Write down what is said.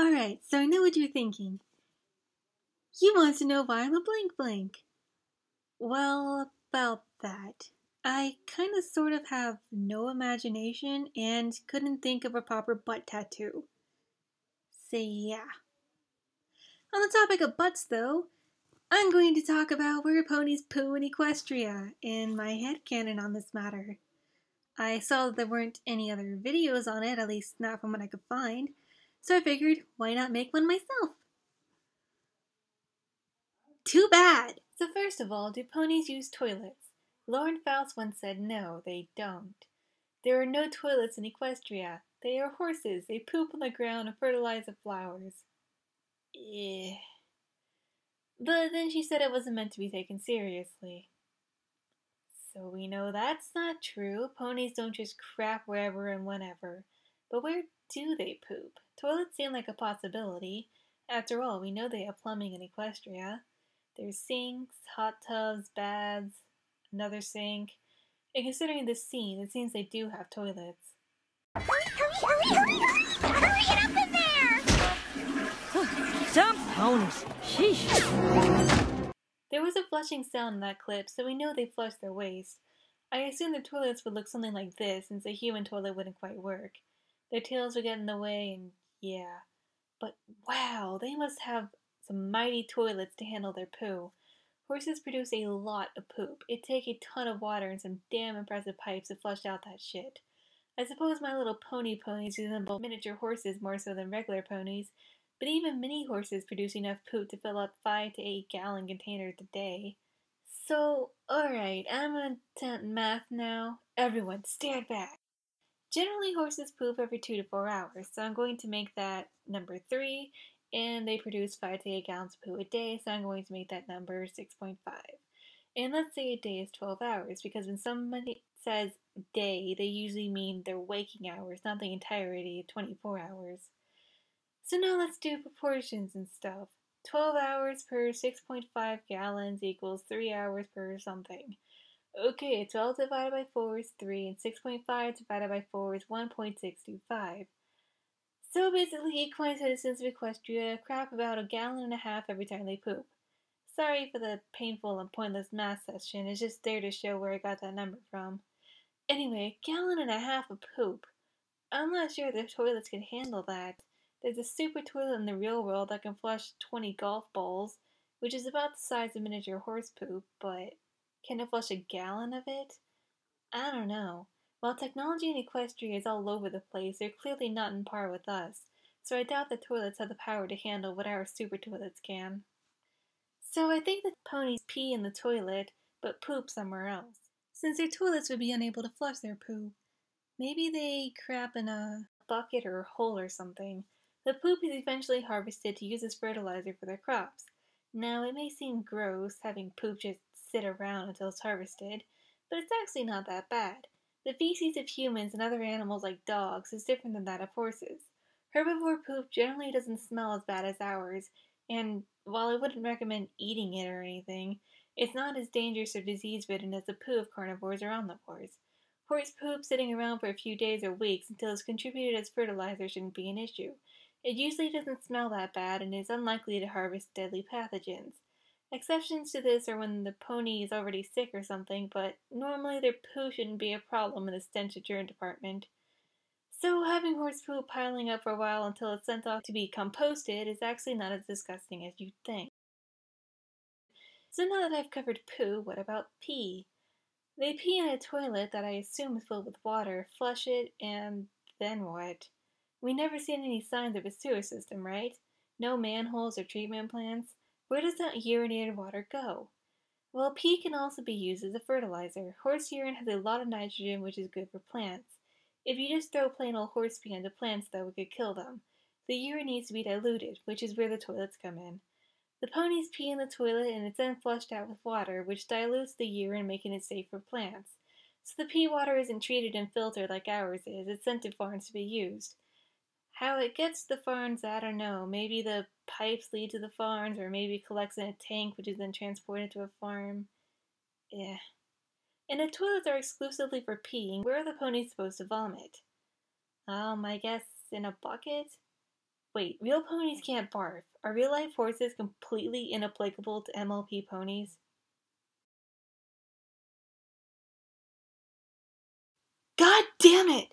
Alright, so I know what you're thinking. He wants to know why I'm a blank blank. Well, about that. I kinda sort of have no imagination and couldn't think of a proper butt tattoo. So yeah. On the topic of butts though, I'm going to talk about where ponies poo in Equestria and my headcanon on this matter. I saw that there weren't any other videos on it, at least not from what I could find, so I figured, why not make one myself? Too bad! So first of all, do ponies use toilets? Lauren Faust once said no, they don't. There are no toilets in Equestria. They are horses. They poop on the ground and fertilize the flowers. Eh. But then she said it wasn't meant to be taken seriously. So we know that's not true. Ponies don't just crap wherever and whenever. But where do they poop? Toilets seem like a possibility. After all, we know they have plumbing in Equestria. There's sinks, hot tubs, baths, another sink. And considering this scene, it seems they do have toilets. Hurry it up in there! Some ponies. Sheesh. There was a flushing sound in that clip, so we know they flushed their waste. I assume their toilets would look something like this, since a human toilet wouldn't quite work. Their tails would get in the way, and yeah. But wow, they must have some mighty toilets to handle their poo. Horses produce a lot of poop. It'd take a ton of water and some damn impressive pipes to flush out that shit. I suppose my little ponies resemble miniature horses more so than regular ponies, but even mini horses produce enough poop to fill up 5 to 8 gallon containers a day. So, alright, I'm gonna attempt math now. Everyone, stand back. Generally, horses poop every 2 to 4 hours, so I'm going to make that number 3, and they produce 5 to 8 gallons of poo a day, so I'm going to make that number 6.5. And let's say a day is 12 hours, because when somebody says day, they usually mean their waking hours, not the entirety of 24 hours. So now let's do proportions and stuff. 12 hours per 6.5 gallons equals 3 hours per something. Okay, 12 divided by 4 is 3, and 6.5 divided by 4 is 1.625. So basically, equine citizens of Equestria crap about a gallon and a half every time they poop. Sorry for the painful and pointless math session, it's just there to show where I got that number from. Anyway, a gallon and a half of poop. I'm not sure the toilets can handle that. There's a super toilet in the real world that can flush 20 golf balls, which is about the size of miniature horse poop, but can it flush a gallon of it? I don't know. While technology in Equestria is all over the place, they're clearly not in par with us, so I doubt the toilets have the power to handle what our super toilets can. So I think the ponies pee in the toilet, but poop somewhere else, since their toilets would be unable to flush their poo. Maybe they crap in a bucket or hole or something. The poop is eventually harvested to use as fertilizer for their crops. Now, it may seem gross having poop just sit around until it's harvested, but it's actually not that bad. The feces of humans and other animals like dogs is different than that of horses. Herbivore poop generally doesn't smell as bad as ours, and while I wouldn't recommend eating it or anything, it's not as dangerous or disease-ridden as the poo of carnivores or omnivores. Horse poop sitting around for a few days or weeks until it's contributed as fertilizer shouldn't be an issue. It usually doesn't smell that bad and is unlikely to harvest deadly pathogens. Exceptions to this are when the pony is already sick or something, but normally their poo shouldn't be a problem in the stench deterrent department. So having horse poo piling up for a while until it's sent off to be composted is actually not as disgusting as you'd think. So now that I've covered poo, what about pee? They pee in a toilet that I assume is filled with water, flush it, and then what? We never seen any signs of a sewer system, right? No manholes or treatment plants. Where does that urinated water go? Well, pee can also be used as a fertilizer. Horse urine has a lot of nitrogen, which is good for plants. If you just throw plain old horse pee into plants, though, it could kill them. The urine needs to be diluted, which is where the toilets come in. The ponies pee in the toilet and it's then flushed out with water, which dilutes the urine, making it safe for plants. So the pee water isn't treated and filtered like ours is, it's sent to farms to be used. How it gets to the farms, I don't know. Maybe the pipes lead to the farms, or maybe it collects in a tank which is then transported to a farm. Yeah. And if toilets are exclusively for peeing, where are the ponies supposed to vomit? I guess in a bucket? Wait, real ponies can't barf. Are real-life horses completely inapplicable to MLP ponies? God damn it!